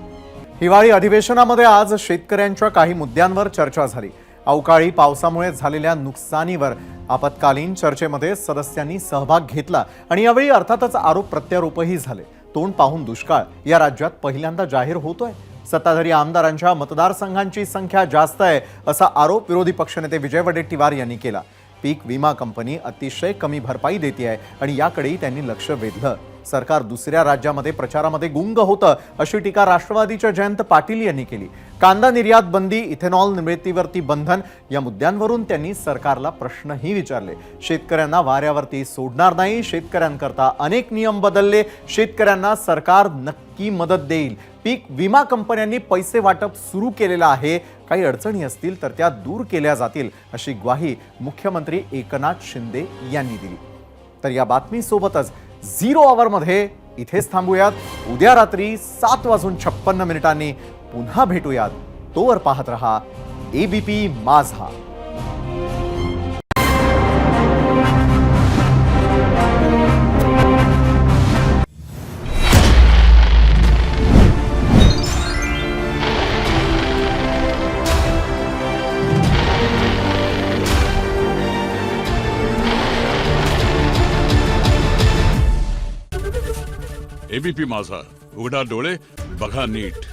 हिवाळी अधिवेशनामध्ये आज शेतकऱ्यांच्या काही मुद्द्यांवर चर्चा झाली. अवकाळी पावसामुळे झालेल्या नुकसानीवर आपत्कालीन चर्चेमध्ये सदस्यांनी सहभाग घेतला आणि यावेळी अर्थातच आरोप प्रत्यारोपही झाले. तोंड पाहून दुष्काळ या राज्यात पहिल्यांदा जाहीर होतोय. सत्ताधारी आमदारांच्या मतदारसंघांची संख्या जास्त आहे असा आरोप विरोधी पक्षनेते विजय वडेट्टीवार यांनी केला. पीक विमा कंपनी अतिशय कमी भरपाई देते आहे आणि याकडेही त्यांनी लक्ष वेधलं. सरकार दुसऱ्या राज्यामध्ये प्रचारामध्ये गुंग होतं अशी टीका राष्ट्रवादीच्या जयंत पाटील यांनी केली. कांदा निर्यात बंदी, इथेनॉल निर्मितीवरती बंधन या मुद्द्यांवरून त्यांनी सरकारला प्रश्नही विचारले. शेतकऱ्यांना वाऱ्यावरती सोडणार नाही, शेतकऱ्यांकरता अनेक नियम बदलले, शेतकऱ्यांना सरकार नक्की मदत देईल, पीक विमा कंपन्यांनी पैसे वाटप सुरू केलेलं आहे, काही अडचणी असतील तर त्या दूर केल्या जातील अशी ग्वाही मुख्यमंत्री एकनाथ शिंदे यांनी दिली. तर या बातमीसोबतच 0 आवरमध्ये इथेच थांबूयात. उद्या रात्री 7:56 पुन्हा भेटूयात. तोवर पाहत रहा ABP माझा. ABP माझा, उघडा डोळे बघा नीट.